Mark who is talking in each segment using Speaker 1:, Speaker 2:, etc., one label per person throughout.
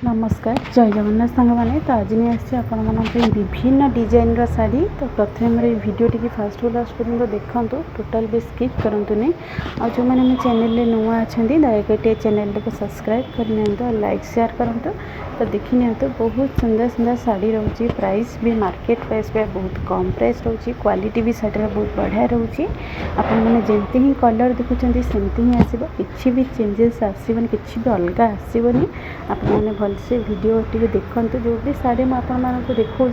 Speaker 1: नमस्कार जय जगन्नाथ सांग मैंने तो आज नहीं आसी आपण विभिन्न डिजाइन शाढ़ी तो प्रथम भिडियो टी फास्ट लास्ट पर्यटन देखूँ टोटाल भी स्किप करतु नहीं जो मैंने मो चैनल नुआ अच्छा दयाकोटी चैनल को सब्सक्राइब करनी लाइक शेयर करूँ तो देखी नि बहुत सुंदर सुंदर शाढ़ी रोचे प्राइस भी मार्केट प्राइस भी बहुत कम प्राइस रोचे क्वालिटी भी शाढ़ी बहुत बढ़िया रोचे आपने जमती ही कलर देखुं सेमती ही आसो कि भी चेंजेस आसबन कि भी अलग आसबनी आपने भलसे वीडियो टी देखूँ जो भी शाढ़ी मुझे देखा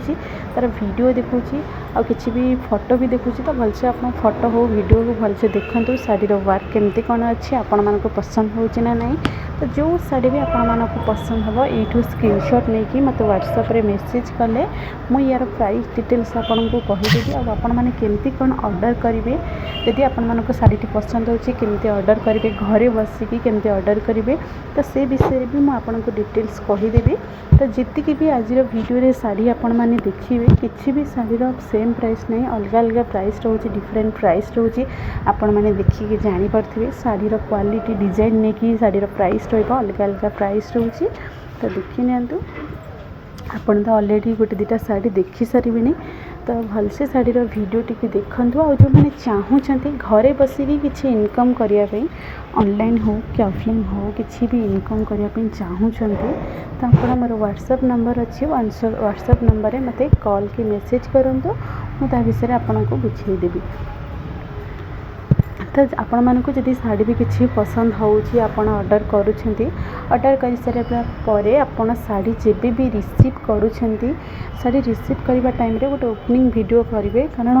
Speaker 1: तार वीडियो देखुची आ कि भी फोटो भी देखुची तो भलसे आप फोटो हो वीडियो को भलसे देखूँ शाढ़ीर वर्क केमती कौन अच्छी आपण मानक पसंद हो ना नहीं तो जो शाढ़ी भी आपण पसंद हम यूँ स्क्रीनशॉट नहीं कि मत व्हाट्सएप रे मैसेज कले मुझ यार प्राइस डिटेल्स आपन को कहीदेवी आपण मैंने केमती कौन ऑर्डर करेंगे यदि आपण मानक शाढ़ी पसंद होची केमती ऑर्डर करेंगे घरे बसिकी केमती ऑर्डर करेंगे तो से विषय भी मुझे आपन को डिटेल्स कहीदेवी तो जीतिकी भी आज वीडियो रे शाढ़ी आपण मैंने देखिए किसी भी शाढ़ीर सेम प्राइस नहीं अलग अलग प्राइस रोचे डिफरेंट प्राइस रोचे आपण मैंने देखिए जानीपे शाढ़ीर क्वालिटी डिजाइन नहीं कि शाढ़ीर प्राइस रहा अलग अलग प्राइस रोचे तो देखी नि आपन तो ऑलरेडी गोटे दुटा शाढ़ी देखी सारे तो भलसे शाढ़ीर वीडियो टी देखूँ और जो मैंने चाहूँगी घरे बसिकी किसी इनकम करने ऑनलाइन हो कि ऑफलाइन हो किसी भी इनकम करने चाहूँगी तो आप मोर व्हाट्सएप नंबर अच्छी व्हाट्सएप नंबर में मत कॉल कि मेसेज करूँ मुझे विषय आपन को बुझेदेवी तो आपण मानक जदि शाढ़ी भी किसी पसंद होची आपण ऑर्डर करूछंती ऑर्डर कर सारा पर आपण शाढ़ी जेबे भी रिसीव करूछंती शाढ़ी रिसीव करबा टाइम रे गोटे ओपनिंग वीडियो करेंगे कारण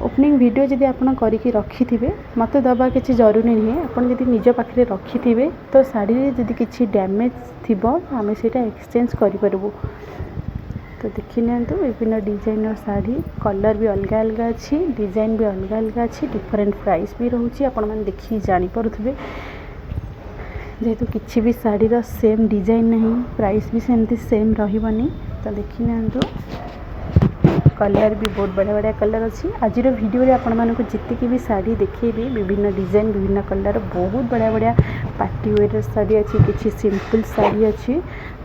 Speaker 1: ओपनिंग वीडियो जदि आपण करके रखिथिबे मते दबा किसी जरूरी नहीं आपण जदि निज पाखरे रखिथिबे तो शाढ़ी जदि किसी डैमेज थिबो आमे सेटा एक्सचेंज करि परबो तो देखी नि विभिन्न डिजाइन शाढ़ी कलर भी अलग अलग अच्छी डिजाइन भी अलग अलग अच्छी डिफरेंट प्राइस भी रोचे आपण मैंने देखी जानीपे जेहेतु किसी भी शाढ़ीर सेम डिजाइन नहीं प्राइस भी सेमती सेम रही तो देखी नि कलर भी बहुत बढ़िया बढ़िया कलर अच्छी आज वीडियो रे आपण मानक जितकी भी शाढ़ी देखेबी विभिन्न डिजाइन विभिन्न कलर बहुत बढ़िया बढ़िया पार्टी वेयर शाढ़ी अच्छी किसी सिंपल शाढ़ी अच्छी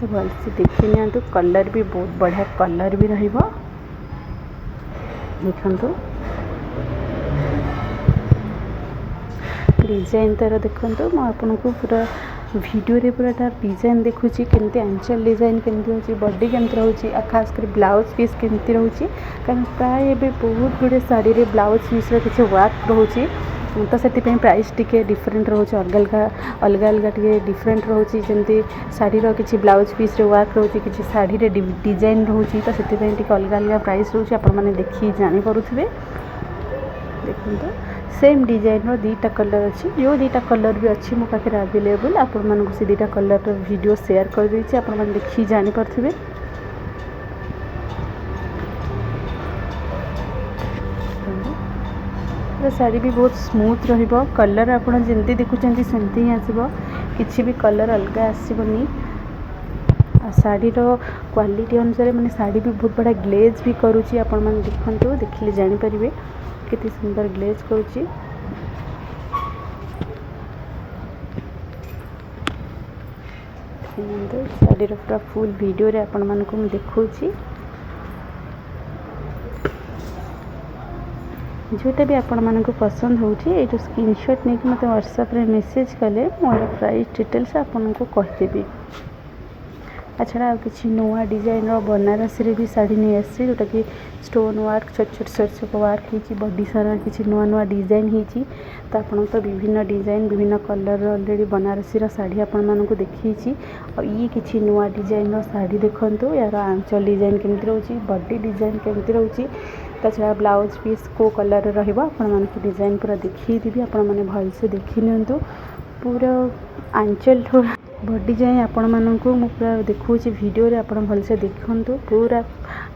Speaker 1: तो भलसे देखी नि कलर भी बहुत बढ़िया कलर भी रहिबो देखंतु डिजाइन तार देखंतु मैं आपन को पूरा वीडियो रे पूरा तार डिजाइन देखुची केमती आंचल डिजाइन केमती होची बॉडी केमती रहउची आ खास कर ब्लाउज पीस केमती रहउची कारण प्राय एबे बहुत गुडे साड़ी रे ब्लाउज पीस रे किछि वर्क रहउची तो से प्राइस टिके डिफरेंट रोचे अलग अलग अलग टे डिफरेंट रोचे जमी शाढ़ीर किसी ब्लाउज पीस रे वर्क रोचे किसी शाढ़ी रे डिजाइन रोचे तो से अलग अलग प्राइस रोचे आपण मैंने देखी जानीपे देखो सेम डिजाइन दीटा कलर अच्छी जो दीटा कलर भी अच्छी मो पाखे अवेलेबल आपण मानक से दीटा कलर वीडियो शेयर कर देछि आपण माने देखि जानि परथिबे शाढ़ी भी बहुत स्मूथ रहिबो कलर आपण जेंती देखुचंती सेंती ही आसीबो किछि भी कलर अलग आसीबनी शाढ़ीर क्वालिटी अनुसार मैंने शाढ़ी भी बहुत बड़ा ग्लेज भी करुच्ची आपण माने देखंतु देखिले जानि परिबे कितनी सुंदर ग्लेज करुच्ची शाढ़ीर पूरा फुल वीडियो रे आपण मानकु मैं देखौची जोटा भी आपण मानकु पसंद होची ए जो स्क्रीनशॉट नहीं कि मते व्हाट्सएप रे मैसेज कले मोर प्राइस डिटेल्स आपण को कहदेबी छड़ा किसी नुआ डिजाइन बनारस रे भी शाढ़ी नहीं आसी जोटा कि स्टोन वर्क छोट छोट छोट छोट वर्क होती बॉडी सारा किसी नुआ नुआ डिजाइन होती तो आपन तो विभिन्न डिजाइन विभिन्न कलर ऑलरेडी बनारसी शाढ़ी आपण मानक देखी और ये किसी नुआ डिजाइन शाढ़ी देखंतु यार आंचल डिजाइन केमती रोची बॉडी डिजाइन केमती रोची ता छड़ा ब्लाउज पीस को कलर रहिबो आपण मानक डिजाइन पूरा देखी देबी आपण माने भलसे देखि नियंतु पूरा आंचल बॉडी जाए आपण मानक पूरा देखुची वीडियो रे आपण भलसे देखंतु पूरा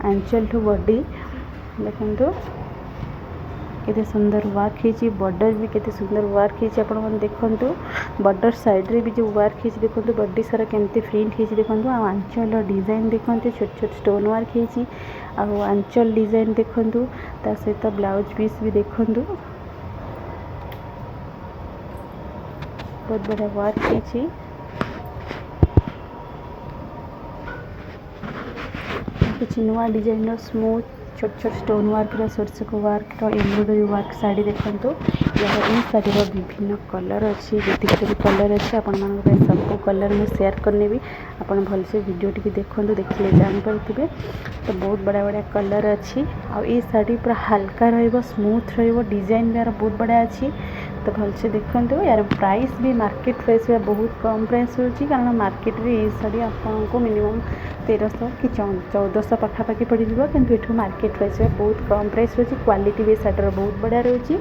Speaker 1: आंचल टू बॉडी देखंतु केते सुंदर वर्क होती बॉर्डर भी केते सुंदर वर्क होती आपण मन देखंतु बॉर्डर साइड रे भी जो वर्क होती देखंतु बॉडी सारा केमते प्रिंट होती देखंतु आ आंचल डिजाइन देखंतु छोट छोट स्टोन वर्क होती आ आंचल डिजाइन देखंतु ता सहित ब्लाउज पीस भी देखंतु बहुत बड़ा वर्क होती किसी नुआ डिजाइन स्मूथ छोट छोट स्टोन वर्क सोरसक वर्क एम्ब्रॉयडरी वर्क साड़ी देखो यार शाढ़ी विभिन्न कलर अच्छी जी भी कलर अच्छे आपण सब कलर मुझे सेयार करनेबी आपण भलसे वीडियो टी देखो देखिए जानीपे तो बहुत बड़ा बड़ा कलर अच्छी आई शाढ़ी पूरा हल्का स्मूथ डिजाइन भी यार बहुत बड़ा अच्छी तो भलसे देखो यार प्राइस भी मार्केट प्राइस बहुत कम प्राइस होची कारण मार्केट रे ये शाढ़ी आपको मिनिमम 1300 कि 1400 पाखापाखि पड़ जाए किंतु एठू मार्केट प्राइस बहुत कम प्राइस रोची क्वालिटी भी शाढ़ीर बहुत बढ़िया रोची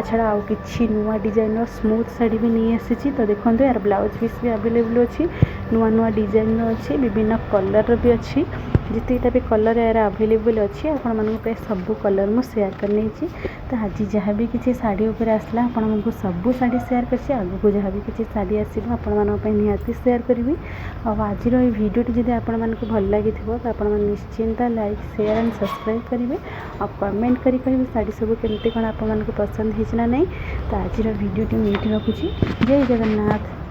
Speaker 1: छड़ा आउ कि नुआ डिजाइन स्मूथ शाढ़ी भी नहीं आसी तो देखो यार ब्लाउज पीस भी अवेलेबल अच्छी नुआ नुआ डिजाइन अच्छी विभिन्न कलर भी अच्छी जितटा भी कलर यार अवेलेबल अच्छी आपण सब कलर मुझे सेयार करनी तो आज जहाँ भी किसी शाढ़ी उपर आसला आपको सब शाढ़ी सेयार कर आगू जहाँ भी किसी शाढ़ी आसो आपण निहाती सेयार करी आज भिडियोटी जब आपण को भल लगी तो आप निश्चिंत लाइक शेयर एंड सब्सक्राइब करेंगे और कमेंट करी करेंगे शाढ़ी सब केमती कौन आपको पसंद होना नहीं तो आज भिडियोटी मुझे रखुची जय जगन्नाथ।